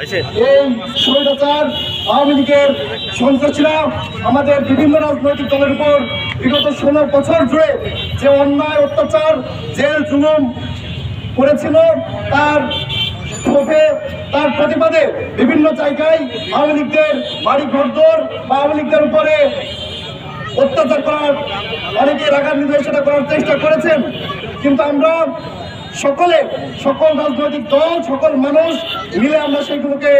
এই স্বৈরাচার আওয়ামী লীগের সন্ত্রাসীরা আমাদের বিভিন্ন রাজনৈতিক দলের উপর বিগত 16 বছর জুড়ে যে অন্যায় অত্যাচার জেল জুলুম করেছিল তার ক্ষোভে তার প্রতিবাদে বিভিন্ন জায়গায় আওয়ামী লীগদের বাড়ি ঘরদোর বা আওয়ামী লীগদের উপরে অত্যাচার করার অনেকে রাগার নির্দেশনা করার চেষ্টা করেছেন, কিন্তু আমরা সকল রাজনৈতিক দল সকল মানুষ মিলে আমরা সেগুলোকে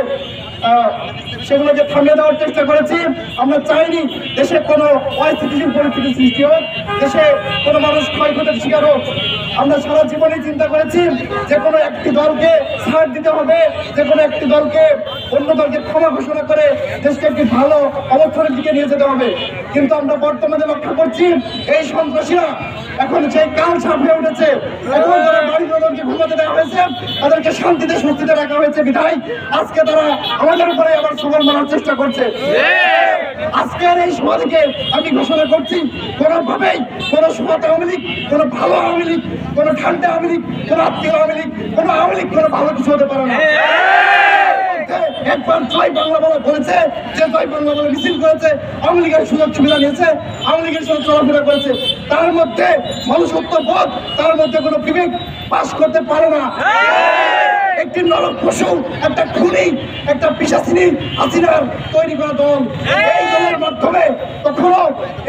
থামিয়ে দেওয়ার চেষ্টা করেছি। আমরা চাইনি দেশে কোনো অস্থিতিশীল পরিস্থিতি সৃষ্টি হোক, দেশে কোনো মানুষ ক্ষয়ক্ষতির শিকার হোক। আমরা সারা জীবনে চিন্তা করেছি যে কোনো একটি দলকে ছাড় দিতে হবে, যে কোনো একটি দলকে অন্য দলকে ক্ষমা ঘোষণা করে দেশকে একটি ভালো অবস্থানের দিকে নিয়ে যেতে হবে। কিন্তু আমরা বর্তমানে লক্ষ্য করছি এই সন্ত্রাসীরা এখন সেই কাল সাপ হয়ে উঠেছে। এখন তারা বাড়ি ঘরকে ঘুমাতে দেওয়া হয়েছে, তাদেরকে শান্তিতে স্বস্তিতে রাখা হয়েছে বিধায় আজকে তারা আমাদের উপরে আবার সবল মারার চেষ্টা করছে। আজকের এই সভা থেকে আমি ঘোষণা করছি, কোনোভাবেই কোনো সভাতে আওয়ামী লীগ, কোনো ভালো আওয়ামী লীগ, কোনো ঠান্ডা আওয়ামী লীগ, কোনো আত্মীয় আওয়ামী লীগ, কোনো আওয়ামী লীগ কোনো ভালো কিছু হতে পারে না। একবার জয় বাংলা বলে বলেছে, যে জয় বাংলা বলে মিছিল করেছে, আওয়ামী লীগের সুযোগ সুবিধা নিয়েছে, আওয়ামী লীগের সঙ্গে চলাফেরা করেছে, তার মধ্যে মনুষ্যত্ব বোধ, তার মধ্যে কোনো বিবেক পাস করতে পারে না। একটি নরক পশু, একটা খুনি, একটা পিশাচিনী হাসিনার তৈরি করা দল, এই দলের মাধ্যমে কখনো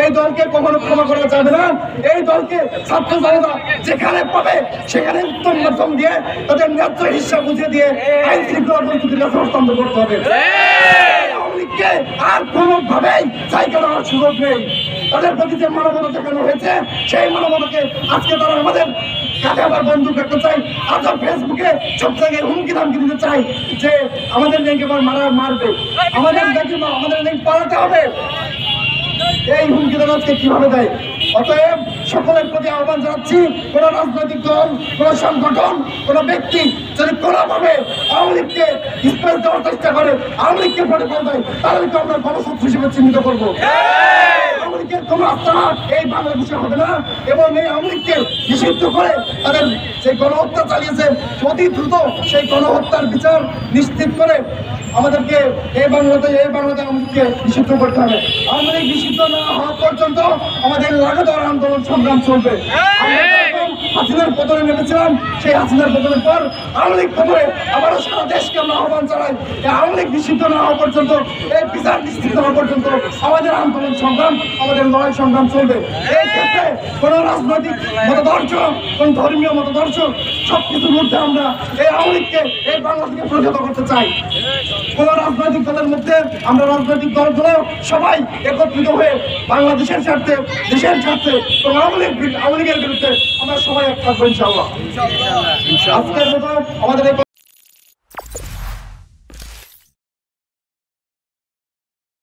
এই দলকে কখনো ক্ষমা করা যাবে না। এই দলকে ছাত্র জনতা যেখানে পাবে সেখানে উত্তম মাধ্যম দিয়ে তাদের ন্যায্য হিসাব বুঝিয়ে দিয়ে আইন শৃঙ্খলা পরিস্থিতির কাছে হস্তান্তর করতে হবে। আওয়ামী লীগকে আর কোনোভাবেই জায়গা দেওয়ার সুযোগ নেই। তাদের প্রতি যে মানবতা দেখানো হয়েছে সেই মানবতাকে আজকে তারা আমাদের কাছে আবার বন্দুক রাখতে চাই, আজও ফেসবুকে সব জায়গায় হুমকি ধামকি দিতে চাই যে আমাদের লিঙ্ক এবার মারবে, আমাদের লিঙ্ক পালাতে হবে। এই হুমকি দেওয়া আজকে কিভাবে দেয়? অতএব সকলের প্রতি আহ্বান জানাচ্ছি, কোন রাজনৈতিক দল, কোন সংগঠন, কোন ব্যক্তি যদি কোনোভাবে আওয়ামী লীগকে স্পেস দেওয়ার চেষ্টা করে, আওয়ামী লীগকে ভোটে ফল দেয়, তাদেরকে আমরা গণশত্রু হিসেবে চিহ্নিত করবো। আওয়ামী লীগের কোনো আস্থা এই বাংলাদেশে হবে না এবং এই আওয়ামী লীগকে নিষিদ্ধ করে তাদের সেই গণহত্যা চালিয়েছে অতি দ্রুত সেই গণহত্যার বিচার নিশ্চিত করে আমাদেরকে এই বাংলাতে আওয়ামী লীগকে নিষিদ্ধ করতে হবে। আওয়ামী লীগ নিষিদ্ধ না হওয়া পর্যন্ত আমাদের লাগাতার আন্দোলন সংগ্রাম চলবে। হাসিনার পতনে নেমেছিলাম, সেই হাসিনার পতনের পর আওয়ামী লীগ পতনে আবারও সারা দেশকে আমরা আহ্বান জানাই, আওয়ামী লীগ নিষিদ্ধ না হওয়া পর্যন্ত, এই বিচার নিশ্চিত হওয়া পর্যন্ত আমাদের আন্দোলন সংগ্রাম, আমাদের লড়াই সংগ্রাম চলবে। এই ক্ষেত্রে কোন রাজনৈতিক মতাদর্শ, কোন ধর্মীয় মতাদর্শ সবকিছুর মধ্যে আমরা এই আওয়ামী লীগকে এই বাংলাদেশকে প্রতিহত করতে চাই। কোন রাজনৈতিক দলের মধ্যে আমরা রাজনৈতিক দলগুলো সবাই একত্রিত হয়ে বাংলাদেশের স্বার্থে, দেশের স্বার্থে আওয়ামী লীগের বিরুদ্ধে আমরা সবাই এক থাকবো ইনশাআল্লাহ। আজকের মতো আমাদের